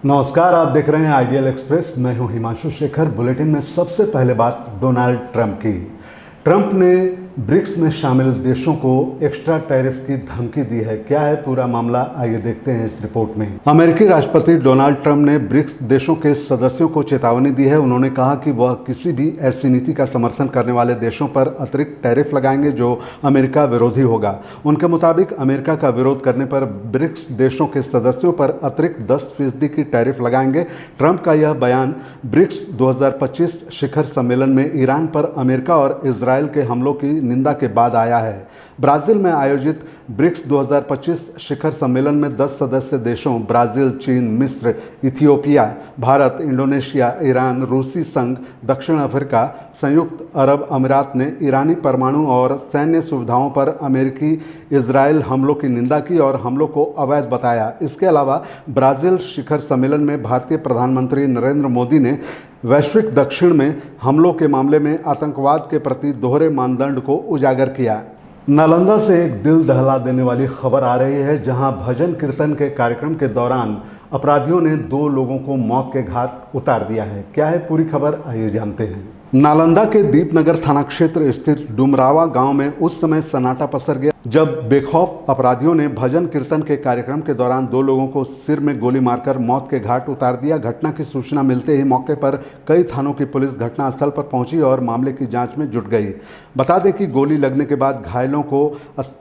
नमस्कार, आप देख रहे हैं आइडियल एक्सप्रेस। मैं हूं हिमांशु शेखर। बुलेटिन में सबसे पहले बात डोनाल्ड ट्रंप की। ट्रंप ने ब्रिक्स में शामिल देशों को एक्स्ट्रा टैरिफ की धमकी दी है। क्या है पूरा मामला, आइए देखते हैं इस रिपोर्ट में। अमेरिकी राष्ट्रपति डोनाल्ड ट्रंप ने ब्रिक्स देशों के सदस्यों को चेतावनी दी है। उन्होंने कहा कि वह किसी भी ऐसी नीति का समर्थन करने वाले देशों पर अतिरिक्त टैरिफ लगाएंगे जो अमेरिका विरोधी होगा। उनके मुताबिक अमेरिका का विरोध करने पर ब्रिक्स देशों के सदस्यों पर अतिरिक्त 10% की टैरिफ लगाएंगे। ट्रंप का यह बयान ब्रिक्स 2025 शिखर सम्मेलन में ईरान पर अमेरिका और इजरायल के हमलों की निंदा के बाद आया है। ब्राजील में आयोजित ब्रिक्स 2025 शिखर सम्मेलन में 10 सदस्य देशों ब्राजील, चीन, मिस्र, इथियोपिया, भारत, इंडोनेशिया, ईरान, रूसी संघ, दक्षिण अफ्रीका, संयुक्त अरब अमीरात ने ईरानी परमाणु और सैन्य सुविधाओं पर अमेरिकी इजरायल हमलों की निंदा की और हमलों को अवैध बताया। इसके अलावा ब्राजील शिखर सम्मेलन में भारतीय प्रधानमंत्री नरेंद्र मोदी ने वैश्विक दक्षिण में हमलों के मामले में आतंकवाद के प्रति दोहरे मानदंड को उजागर किया। नालंदा से एक दिल दहला देने वाली खबर आ रही है, जहां भजन कीर्तन के कार्यक्रम के दौरान अपराधियों ने 2 लोगों को मौत के घाट उतार दिया है। क्या है पूरी खबर, आइए जानते हैं। नालंदा के दीपनगर थाना क्षेत्र स्थित डुमरावा गांव में उस समय सन्नाटा पसर गया जब बेखौफ अपराधियों ने भजन कीर्तन के कार्यक्रम के दौरान 2 लोगों को सिर में गोली मारकर मौत के घाट उतार दिया। घटना की सूचना मिलते ही मौके पर कई थानों की पुलिस घटनास्थल पर पहुंची और मामले की जांच में जुट गई। बता दें कि गोली लगने के बाद घायलों को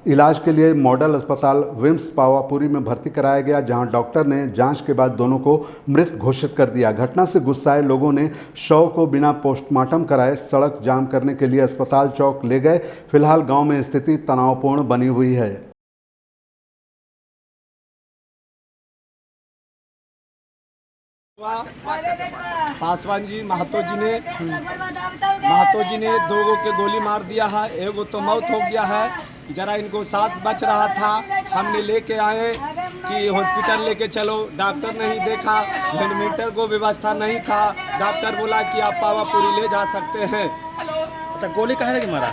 इलाज के लिए मॉडल अस्पताल विम्स पावापुरी में भर्ती कराया गया, जहां डॉक्टर ने जांच के बाद दोनों को मृत घोषित कर दिया। घटना से गुस्साए लोगों ने शव को बिना पोस्टमार्टम कराए सड़क जाम करने के लिए अस्पताल चौक ले गए। फिलहाल गांव में स्थिति तनावपूर्ण बनी हुई है। पासवान जी महतो जी ने 2 गो के गोली मार दिया है, एगो तो मौत हो गया है। जरा इनको सांस बच रहा था, हमने लेके आए कि हॉस्पिटल लेके चलो, डॉक्टर नहीं देखा, वेंटिलेटर को व्यवस्था नहीं था। डॉक्टर बोला कि आप पावापुरी ले जा सकते हैं। तो गोली कहाँ लगी मारा?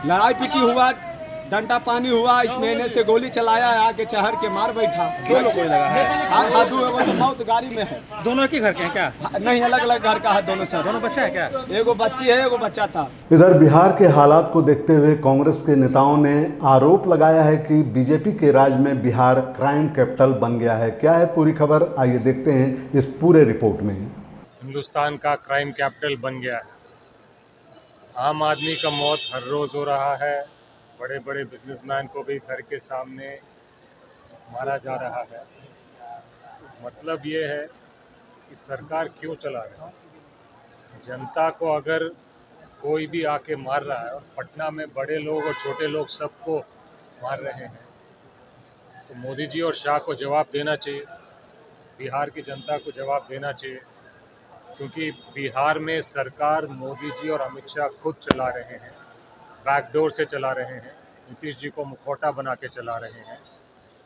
लड़ाई पीटी हुआ, डंडा पानी हुआ, इस महीने से गोली चलाया, आके चहर के मार बैठा। 2 लोग गोली लगा है। हाँ, 2 एगो तो मौत गाड़ी में है। दोनों एक ही घर के हैं क्या? नहीं, अलग अलग घर का है दोनों से। दोनों बच्चा है क्या? एगो बच्ची है, एगो बच्चा था। इधर बिहार के हालात को देखते हुए कांग्रेस के नेताओं ने आरोप लगाया है कि बीजेपी के राज में बिहार क्राइम कैपिटल बन गया है। क्या है पूरी खबर, आइए देखते हैं इस पूरे रिपोर्ट में। हिंदुस्तान का क्राइम कैपिटल बन गया है। आम आदमी का मौत हर रोज़ हो रहा है। बड़े बड़े बिजनेसमैन को भी घर के सामने मारा जा रहा है। मतलब ये है कि सरकार क्यों चला रही है। जनता को अगर कोई भी आके मार रहा है, और पटना में बड़े लोग और छोटे लोग सबको मार रहे हैं, तो मोदी जी और शाह को जवाब देना चाहिए, बिहार की जनता को जवाब देना चाहिए। क्योंकि बिहार में सरकार मोदी जी और अमित शाह खुद चला रहे हैं, बैकडोर से चला रहे हैं, नीतीश जी को मुखौटा बना के चला रहे हैं।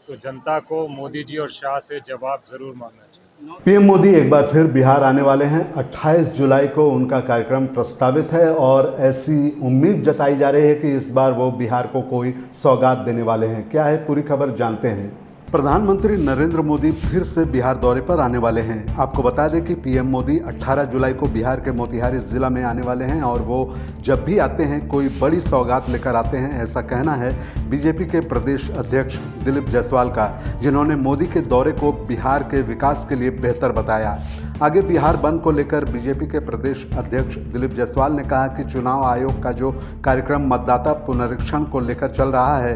तो जनता को मोदी जी और शाह से जवाब ज़रूर मांगना चाहिए। पीएम मोदी एक बार फिर बिहार आने वाले हैं। 28 जुलाई को उनका कार्यक्रम प्रस्तावित है और ऐसी उम्मीद जताई जा रही है कि इस बार वो बिहार को कोई सौगात देने वाले हैं। क्या है पूरी खबर, जानते हैं। प्रधानमंत्री नरेंद्र मोदी फिर से बिहार दौरे पर आने वाले हैं। आपको बता दें कि पीएम मोदी 18 जुलाई को बिहार के मोतिहारी जिला में आने वाले हैं और वो जब भी आते हैं कोई बड़ी सौगात लेकर आते हैं, ऐसा कहना है बीजेपी के प्रदेश अध्यक्ष दिलीप जायसवाल का, जिन्होंने मोदी के दौरे को बिहार के विकास के लिए बेहतर बताया। आगे बिहार बंद को लेकर बीजेपी के प्रदेश अध्यक्ष दिलीप जायसवाल ने कहा कि चुनाव आयोग का जो कार्यक्रम मतदाता पुनरीक्षण को लेकर चल रहा है,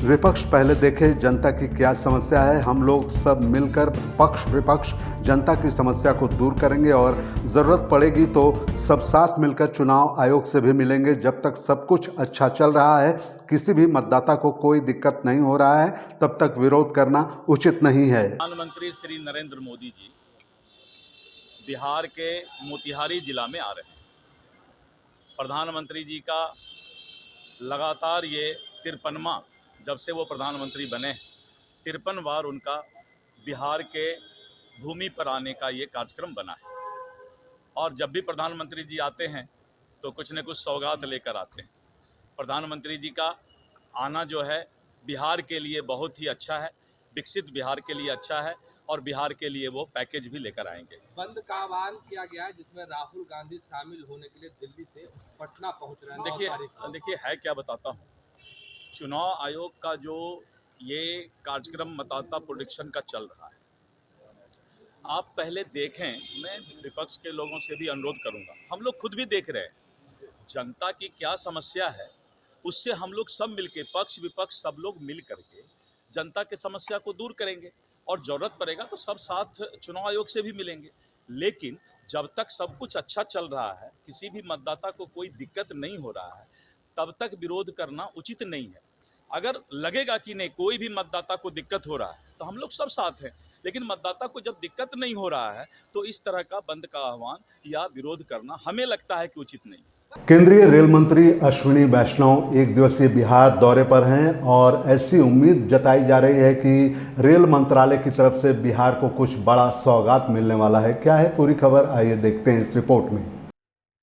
विपक्ष पहले देखे जनता की क्या समस्या है, हम लोग सब मिलकर पक्ष विपक्ष जनता की समस्या को दूर करेंगे और ज़रूरत पड़ेगी तो सब साथ मिलकर चुनाव आयोग से भी मिलेंगे। जब तक सब कुछ अच्छा चल रहा है, किसी भी मतदाता को कोई दिक्कत नहीं हो रहा है, तब तक विरोध करना उचित नहीं है। प्रधानमंत्री श्री नरेंद्र मोदी जी बिहार के मोतिहारी जिला में आ रहे हैं। प्रधानमंत्री जी का लगातार ये 53वां, जब से वो प्रधानमंत्री बने, 53 बार उनका बिहार के भूमि पर आने का ये कार्यक्रम बना है। और जब भी प्रधानमंत्री जी आते हैं तो कुछ न कुछ सौगात लेकर आते हैं। प्रधानमंत्री जी का आना जो है बिहार के लिए बहुत ही अच्छा है, विकसित बिहार के लिए अच्छा है। और बिहार के लिए वो पैकेज भी लेकर आएंगे। बंद का आह्वान किया गया है जिसमें राहुल गांधी शामिल होने के लिए दिल्ली से पटना पहुंच रहे हैं। देखिए है क्या बताता हूँ, चुनाव आयोग का जो ये कार्यक्रम मतदाता प्रोडिक्शन का चल रहा है, आप पहले देखें, मैं विपक्ष के लोगों से भी अनुरोध करूंगा, हम लोग खुद भी देख रहे हैं जनता की क्या समस्या है, उससे हम लोग सब मिलके, पक्ष विपक्ष सब लोग मिल करके जनता की समस्या को दूर करेंगे और जरूरत पड़ेगा तो सब साथ चुनाव आयोग से भी मिलेंगे। लेकिन जब तक सब कुछ अच्छा चल रहा है, किसी भी मतदाता को कोई दिक्कत नहीं हो रहा है, तब तक विरोध करना उचित नहीं है। अगर लगेगा कि नहीं कोई भी मतदाता को दिक्कत हो रहा है तो हम लोग सब साथ हैं, लेकिन मतदाता को जब दिक्कत नहीं हो रहा है तो इस तरह का बंद का आह्वान या विरोध करना हमें लगता है कि उचित नहीं। केंद्रीय रेल मंत्री अश्विनी वैष्णव एक दिवसीय बिहार दौरे पर हैं और ऐसी उम्मीद जताई जा रही है कि रेल मंत्रालय की तरफ से बिहार को कुछ बड़ा सौगात मिलने वाला है। क्या है पूरी खबर, आइए देखते हैं इस रिपोर्ट में।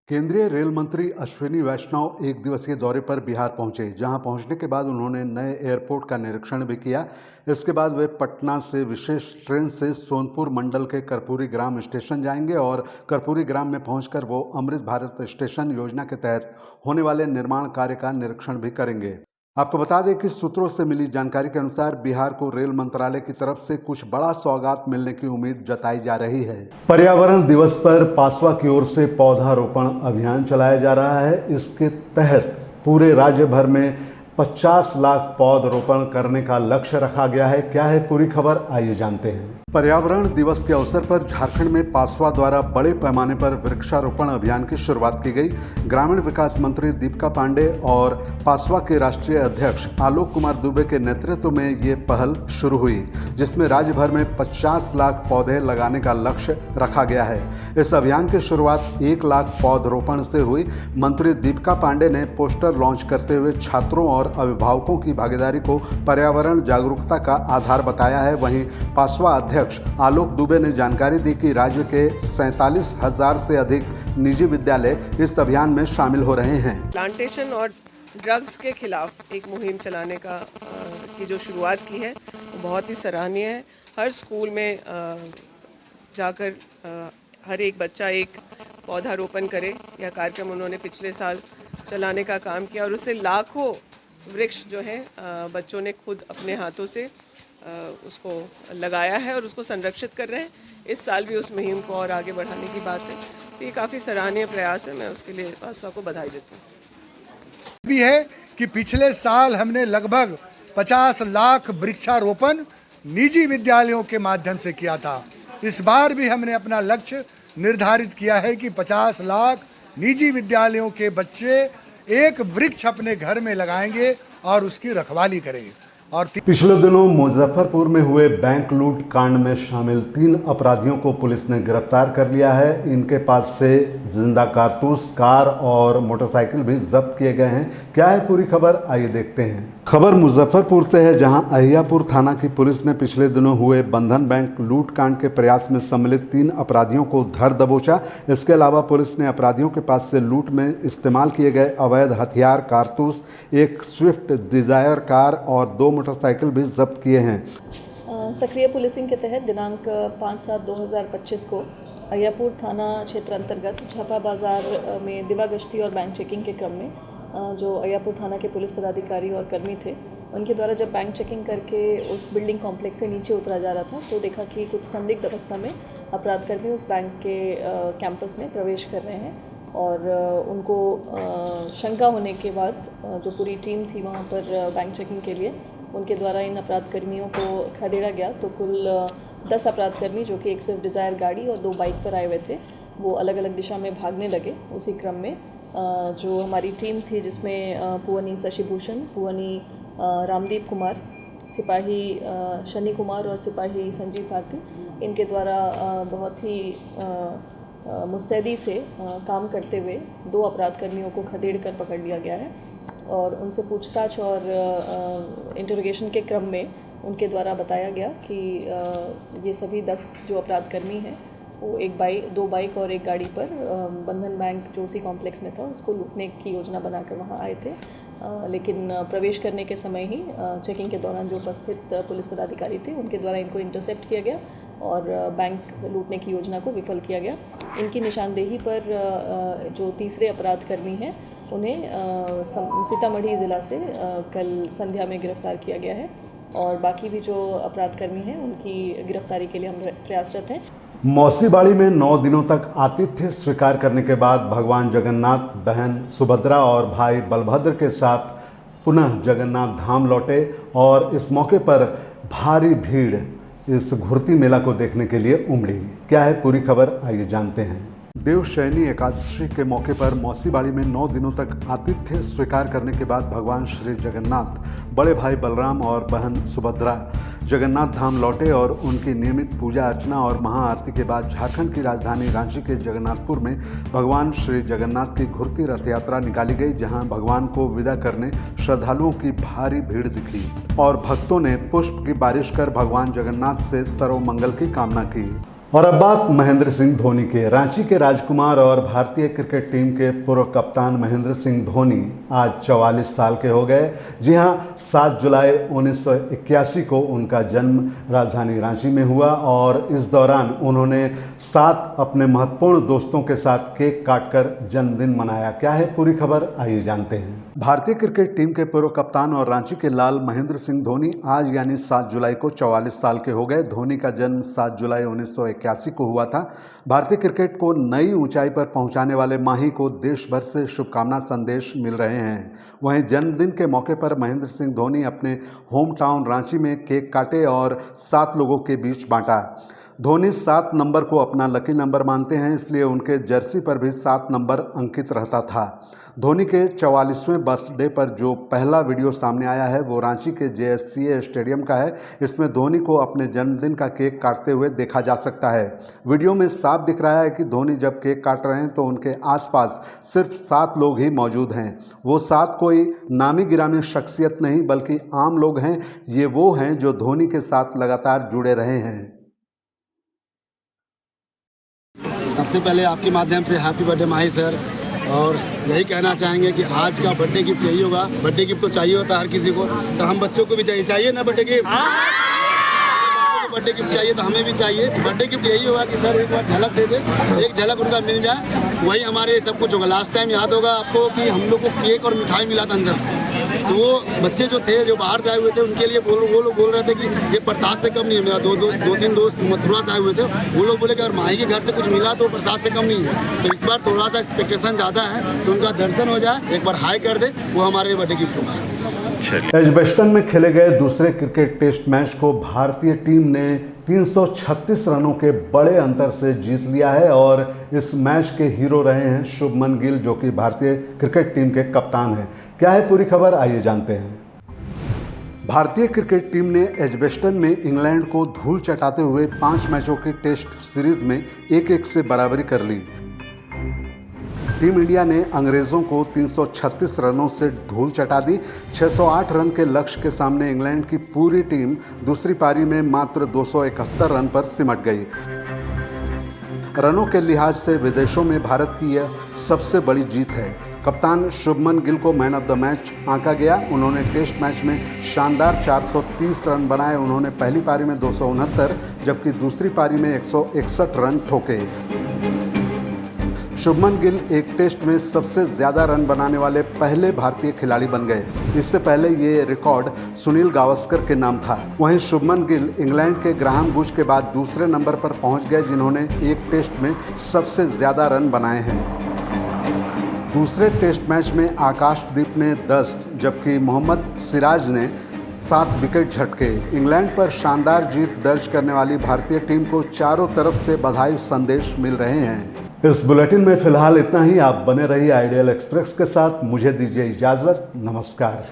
केंद्रीय रेल मंत्री अश्विनी वैष्णव एक दिवसीय दौरे पर बिहार पहुंचे, जहां पहुंचने के बाद उन्होंने नए एयरपोर्ट का निरीक्षण भी किया। इसके बाद वे पटना से विशेष ट्रेन से सोनपुर मंडल के कर्पूरी ग्राम स्टेशन जाएंगे और कर्पूरी ग्राम में पहुंचकर वो अमृत भारत स्टेशन योजना के तहत होने वाले निर्माण कार्य का निरीक्षण भी करेंगे। आपको बता दें कि सूत्रों से मिली जानकारी के अनुसार बिहार को रेल मंत्रालय की तरफ से कुछ बड़ा सौगात मिलने की उम्मीद जताई जा रही है। पर्यावरण दिवस पर पासवा की ओर से पौधारोपण अभियान चलाया जा रहा है। इसके तहत पूरे राज्य भर में 50 लाख पौधरोपण करने का लक्ष्य रखा गया है। क्या है पूरी खबर, आइए जानते हैं। पर्यावरण दिवस के अवसर पर झारखंड में पासवा द्वारा बड़े पैमाने पर वृक्षारोपण अभियान की शुरुआत की गई। ग्रामीण विकास मंत्री दीपिका पांडे और पासवा के राष्ट्रीय अध्यक्ष आलोक कुमार दुबे के नेतृत्व में ये पहल शुरू हुई, जिसमें राज्य भर में 50 लाख पौधे लगाने का लक्ष्य रखा गया है। इस अभियान की शुरुआत 1 लाख पौधरोपण से हुई। मंत्री दीपिका पांडे ने पोस्टर लॉन्च करते हुए छात्रों और अभिभावकों की भागीदारी को पर्यावरण जागरूकता का आधार बताया है। वहीं पासवा अध्यक्ष आलोक दुबे ने जानकारी दी कि राज्य के 47,000 से अधिक निजी विद्यालय इस अभियान में शामिल हो रहे हैं। प्लांटेशन और ड्रग्स के खिलाफ एक मुहिम चलाने की जो शुरुआत की है वो बहुत ही सराहनीय है। हर स्कूल में जाकर हर एक बच्चा एक पौधारोपण करे, यह कार्यक्रम उन्होंने पिछले साल चलाने का काम किया और उससे लाखों वृक्ष जो है बच्चों ने खुद अपने हाथों से उसको लगाया है और उसको संरक्षित कर रहे हैं। इस साल भी उस मुहिम को और आगे बढ़ाने की बात है, तो ये काफ़ी सराहनीय प्रयास है। मैं उसके लिए पासवा को बधाई देती हूँ। भी है कि पिछले साल हमने लगभग 50 लाख वृक्षारोपण निजी विद्यालयों के माध्यम से किया था। इस बार भी हमने अपना लक्ष्य निर्धारित किया है कि 50 लाख निजी विद्यालयों के बच्चे एक वृक्ष अपने घर में लगाएंगे और उसकी रखवाली करेंगे। और पिछले दिनों मुजफ्फरपुर में हुए बैंक लूट कांड में शामिल 3 अपराधियों को पुलिस ने गिरफ्तार कर लिया है। इनके पास से जिंदा कारतूस, कार और मोटरसाइकिल भी जब्त किए गए हैं। क्या है पूरी खबर, आइए देखते हैं। खबर मुजफ्फरपुर से है, जहां अहियापुर थाना की पुलिस ने पिछले दिनों हुए बंधन बैंक लूट कांड के प्रयास में सम्मिलित 3 अपराधियों को धर दबोचा। इसके अलावा पुलिस ने अपराधियों के पास से लूट में इस्तेमाल किए गए अवैध हथियार, कारतूस, एक स्विफ्ट डिजायर कार और 2 मोटरसाइकिल भी जब्त किए हैं। सक्रिय पुलिसिंग के तहत दिनांक 5/7/2025 को अहियापुर थाना क्षेत्र अंतर्गत छापा बाजार में दिवागश्ती और बैंक चेकिंग के क्रम में जो अहियापुर थाना के पुलिस पदाधिकारी और कर्मी थे, उनके द्वारा जब बैंक चेकिंग करके उस बिल्डिंग कॉम्प्लेक्स से नीचे उतरा जा रहा था तो देखा कि कुछ संदिग्ध अवस्था में अपराधकर्मी उस बैंक के कैंपस में प्रवेश कर रहे हैं और उनको शंका होने के बाद जो पूरी टीम थी वहाँ पर बैंक चेकिंग के लिए, उनके द्वारा इन अपराधकर्मियों को खदेड़ा गया। तो कुल 10 अपराधकर्मी जो कि एक स्विफ्ट डिज़ायर गाड़ी और 2 बाइक पर आए हुए थे, वो अलग अलग दिशा में भागने लगे। उसी क्रम में जो हमारी टीम थी जिसमें पुअनी शशिभूषण, पुअनी रामदीप कुमार, सिपाही शनि कुमार और सिपाही संजीव भारती, इनके द्वारा बहुत ही मुस्तैदी से काम करते हुए 2 अपराधकर्मियों को खदेड़ कर पकड़ लिया गया है और उनसे पूछताछ और इंटरोगेशन के क्रम में उनके द्वारा बताया गया कि ये सभी 10 जो अपराधकर्मी हैं वो 2 बाइक और 1 गाड़ी पर बंधन बैंक जो उसी कॉम्प्लेक्स में था उसको लूटने की योजना बनाकर वहाँ आए थे। लेकिन प्रवेश करने के समय ही चेकिंग के दौरान जो उपस्थित पुलिस पदाधिकारी थे उनके द्वारा इनको इंटरसेप्ट किया गया और बैंक लूटने की योजना को विफल किया गया। इनकी निशानदेही पर जो तीसरे अपराधकर्मी हैं उन्हें सीतामढ़ी ज़िला से कल संध्या में गिरफ्तार किया गया है और बाकी भी जो अपराधकर्मी हैं उनकी गिरफ्तारी के लिए हम प्रयासरत हैं। मौसीबाड़ी में 9 दिनों तक आतिथ्य स्वीकार करने के बाद भगवान जगन्नाथ बहन सुभद्रा और भाई बलभद्र के साथ पुनः जगन्नाथ धाम लौटे और इस मौके पर भारी भीड़ इस घुरती मेला को देखने के लिए उमड़ी। क्या है पूरी खबर, आइए जानते हैं। देवशयनी एकादशी के मौके पर मौसीबाड़ी में 9 दिनों तक आतिथ्य स्वीकार करने के बाद भगवान श्री जगन्नाथ बड़े भाई बलराम और बहन सुभद्रा जगन्नाथ धाम लौटे और उनकी नियमित पूजा अर्चना और महाआरती के बाद झारखंड की राजधानी रांची के जगन्नाथपुर में भगवान श्री जगन्नाथ की घुरती रथ यात्रा निकाली गई, जहां भगवान को विदा करने श्रद्धालुओं की भारी भीड़ दिखी और भक्तों ने पुष्प की बारिश कर भगवान जगन्नाथ से सर्वमंगल की कामना की। और अब बात महेंद्र सिंह धोनी के। रांची के राजकुमार और भारतीय क्रिकेट टीम के पूर्व कप्तान महेंद्र सिंह धोनी आज 44 साल के हो गए। जी हां, 7 जुलाई 1981 को उनका जन्म राजधानी रांची में हुआ और इस दौरान उन्होंने 7 अपने महत्वपूर्ण दोस्तों के साथ केक काटकर जन्मदिन मनाया। क्या है पूरी खबर, आइए जानते हैं। भारतीय क्रिकेट टीम के पूर्व कप्तान और रांची के लाल महेंद्र सिंह धोनी आज यानी 7 जुलाई को 44 साल के हो गए। धोनी का जन्म 7 जुलाई 1981 को हुआ था। भारतीय क्रिकेट को नई ऊंचाई पर पहुंचाने वाले माही को देश भर से शुभकामना संदेश मिल रहे हैं। वहीं जन्मदिन के मौके पर महेंद्र सिंह धोनी अपने होम टाउन रांची में केक काटे और 7 लोगों के बीच बांटा। धोनी 7 नंबर को अपना लकी नंबर मानते हैं, इसलिए उनके जर्सी पर भी 7 नंबर अंकित रहता था। धोनी के 44वें बर्थडे पर जो पहला वीडियो सामने आया है वो रांची के JSCA स्टेडियम का है। इसमें धोनी को अपने जन्मदिन का केक काटते हुए देखा जा सकता है। वीडियो में साफ दिख रहा है कि धोनी जब केक काट रहे हैं तो उनके आसपास सिर्फ 7 लोग ही मौजूद हैं। वो 7 कोई नामी गिरामी शख्सियत नहीं बल्कि आम लोग हैं। ये वो हैं जो धोनी के साथ लगातार जुड़े रहे हैं। सबसे पहले आपके माध्यम से हैप्पी बर्थडे माही सर, और यही कहना चाहेंगे कि आज का बर्थडे गिफ्ट यही होगा। बर्थडे गिफ्ट तो चाहिए होता है हर किसी को, तो हम बच्चों को भी चाहिए ना बर्थडे गिफ्ट। बर्थडे गिफ्ट चाहिए तो हमें भी चाहिए। बर्थडे गिफ्ट यही होगा कि सर एक बार झलक दे दे, एक झलक उनका मिल जाए, वही हमारे सब कुछ होगा। लास्ट टाइम याद होगा आपको कि हम लोग को केक और मिठाई मिला था अंदर से, तो वो बच्चे जो थे जो बाहर से आए हुए थे उनके लिए वो लोग बोल रहे थे कि ये प्रसाद से कम नहीं है। मेरा 2-3 दोस्त मथुरा से आए हुए थे, वो लोग बोले कि अगर माही के घर से कुछ मिला तो प्रसाद से कम नहीं है। तो इस बार थोड़ा सा एक्सपेक्टेशन ज़्यादा है, तो उनका दर्शन हो जाए, एक बार हाई कर दे, वो हमारे बर्थडे गिफ्ट होगा। एजबेस्टन में खेले गए दूसरे क्रिकेट टेस्ट मैच को भारतीय टीम ने 336 रनों के बड़े अंतर से जीत लिया है और इस मैच के हीरो रहे हैं शुभमन गिल, जो कि भारतीय क्रिकेट टीम के कप्तान हैं। क्या है पूरी खबर, आइए जानते हैं। भारतीय क्रिकेट टीम ने एजबेस्टन में इंग्लैंड को धूल चटाते हुए 5 मैचों की टेस्ट सीरीज में 1-1 से बराबरी कर ली। टीम इंडिया ने अंग्रेज़ों को 336 रनों से धूल चटा दी। 608 रन के लक्ष्य के सामने इंग्लैंड की पूरी टीम दूसरी पारी में मात्र 271 रन पर सिमट गई। रनों के लिहाज से विदेशों में भारत की यह सबसे बड़ी जीत है। कप्तान शुभमन गिल को मैन ऑफ द मैच आंका गया। उन्होंने टेस्ट मैच में शानदार 430 रन बनाए। उन्होंने पहली पारी में 269 जबकि दूसरी पारी में 161 रन ठोके। शुभमन गिल एक टेस्ट में सबसे ज़्यादा रन बनाने वाले पहले भारतीय खिलाड़ी बन गए। इससे पहले ये रिकॉर्ड सुनील गावस्कर के नाम था। वहीं शुभमन गिल इंग्लैंड के ग्राहम बुश के बाद दूसरे नंबर पर पहुंच गए, जिन्होंने एक टेस्ट में सबसे ज़्यादा रन बनाए हैं। दूसरे टेस्ट मैच में आकाशदीप ने 10 जबकि मोहम्मद सिराज ने 7 विकेट झटके। इंग्लैंड पर शानदार जीत दर्ज करने वाली भारतीय टीम को चारों तरफ से बधाई संदेश मिल रहे हैं। इस बुलेटिन में फिलहाल इतना ही। आप बने रहिए आइडियल एक्सप्रेस के साथ। मुझे दीजिए इजाज़त। नमस्कार।